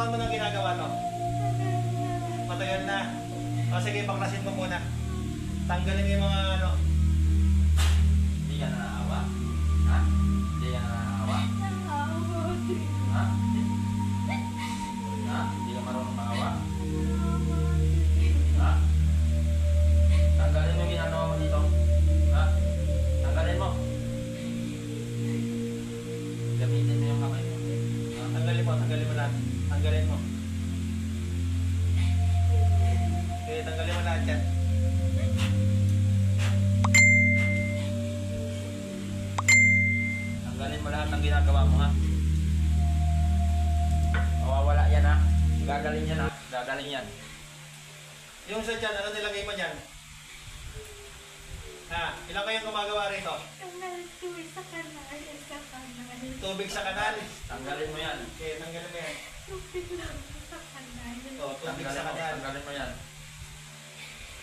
taon mo nang ginagawa to? Matagal na. O sige, baklasin mo muna. Tanggalin mo yung mga ano. Hindi ka na naawa? Ha? Hindi ka na naawa? Ha? Ha? Hindi ka marunong maawa? Ha? Tanggalin mo yung ginagawa mo dito. Ha? Tanggalin mo. Gamitin mo yung kamay mo. Ha? Tanggalin mo lahat. Tanggalin mo. Okay, tanggalin mo lahat yan. Tanggalin mo lahat ng ginagawa mo, ha? Mawawala yan, ha? Gagaling yan, ha? Gagaling yan. Yung sa dyan, ano nilagay mo dyan? Ha? Ilan kayong gumagawa rito? Tubig sa kanal. Tanggalin mo yan. Okay, tanggalin mo yan. O, tubig Tanggalin sa mo, kanal. tanggalin mo yan.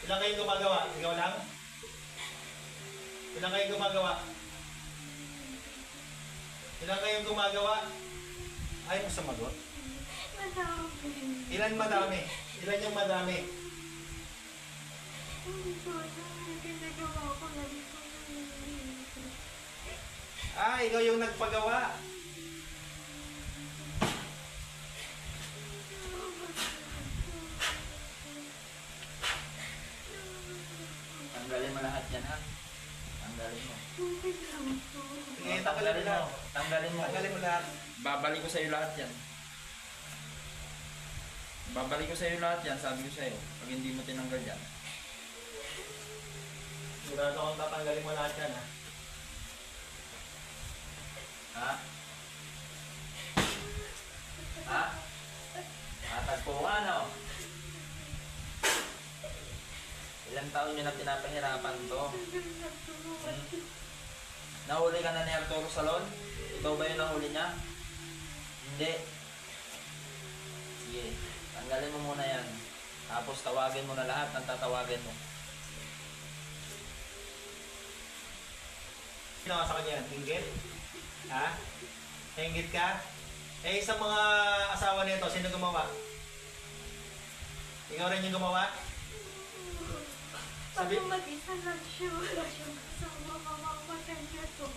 Ilan kayong gumagawa? Ikaw lang? Ilan kayong gumagawa? Ilan kayong gumagawa? Ayaw mo sumagot? Ilan madami? Ilan yung madami? Ikaw yung nagpagawa. Tanggalin mo lahat yan, ha? Tanggalin mo. Sige, tanggalin mo lahat. Tanggalin mo. Tanggalin mo lahat. Babalik ko sa'yo lahat yan. Babalik ko sa'yo lahat yan, sabi ko sa'yo. Pag hindi mo tinanggal yan. Sigurado akong tatanggalin mo lahat yan, ha? Ha? Ha? Tagpuan, oh. Ilang taon nyo na pinapahirapan to? Nahuli ka na ni Arturo Salon? Ikaw ba yung nahuli niya? Hindi. Sige, tanggalin mo muna yan. Tapos tawagin mo na lahat ng tatawagin mo. Sino ka sa kanya? Hinggit? Ha? Hinggit ka? Sa mga asawa nito, sino gumawa? Ikaw rin yung gumawa? Sabi- Pag mag-isa lang siya, wala siyang kasama, mamamatay niya to.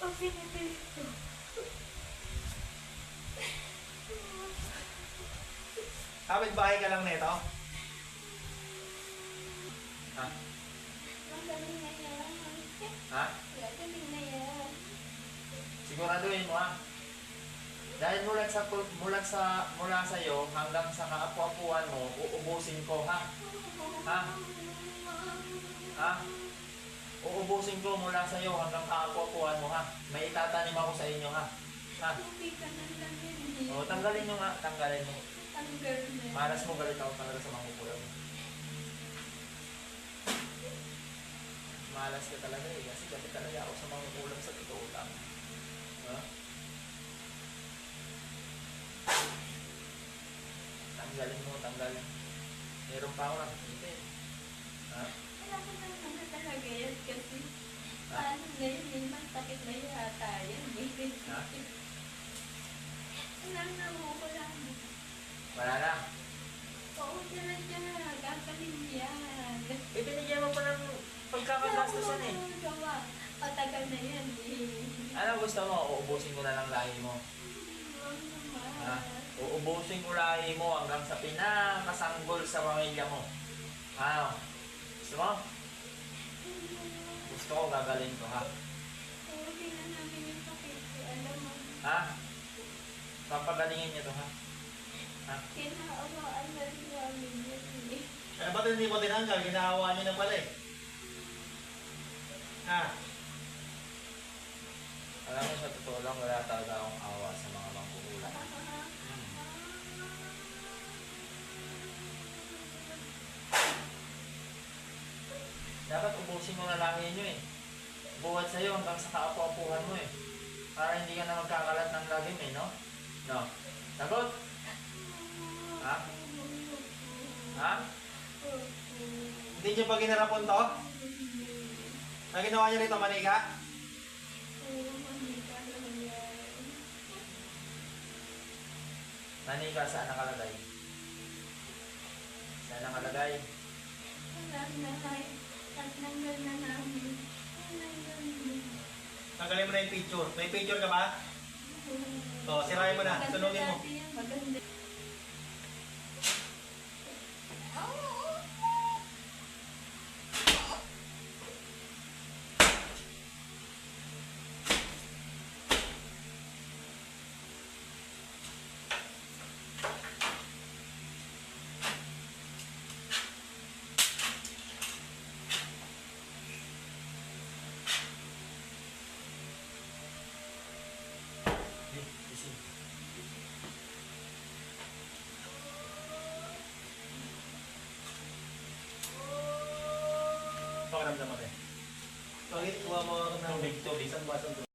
O pinipilit to. Kapit bahay ka lang nito? Ha? Ang galing na yan. Ha? Ang galing na yan. Siguraduhin mo, ha? Dahil mula sa iyo hanggang sa kaapu-apuan mo, uubusin ko, ha? Ha? Ha? Uubusin ko mula sa iyo hanggang kaapu-apuan mo, ha? May itatanim ako sa inyo, ha? Ha? Hindi ka na lang yan. O, tanggalin nyo nga, tanggalin mo. Tanggal na. Malas mo, galit ako talaga sa mga kukulang. Malas ka talaga eh, kasi galit talaga ako sa mga kukulang sa totoo lang. Ha? Tanggalin mo, tanggalin. Meron pa ako nakikita eh. Ha? Wala ko na naman talaga yan kasi Ha? paano ngayon, may masakit na yata yan. Ha? Wala na mo, wala na. Wala na. Oo, siya, gagaling yan. Eh, binigyan mo pa ng pagkakagastusan eh. Gawa. Patagal na yan eh. Ano gusto mo? Uubusin ko na lang lahi mo. Ha? Uubusin ko lahi mo hanggang sa pinakasanggol sa pamilya mo. Ano? Gusto mo? Gusto ko gagaling ko, ha? Okay na namin yung sakit. Alam mo, Ha? Papagalingin niyo to, ha? Ha? kinaawaan na rin namin yun eh. Ba't hindi mo tinanggal? Ginahawa niyo na pala eh. Ha? Alam mo, sa totoo lang, wala talaga akong awa sa mga mangkukulang. Dapat ubusin mo na lang yun eh. Buhat sa'yo hanggang sa kaapu-apuhan mo eh. Para hindi ka na magkakalat ng lagim eh, no? No? Sagot? Ha? Ha? Hindi niyo pa ginarapon to? Na ginawa niyo rito, manika? Nanika, saan nakalagay? Saan nakalagay? Wala na tayo. Tatanggal na namin. Tanggalin mo na yung picture. May picture ka ba? O, sirahin mo na. Sunugin mo. Maganda. Isi. Pakiramdam mo rin. Bakit kuha mo ng tubig? Isang basong tubig.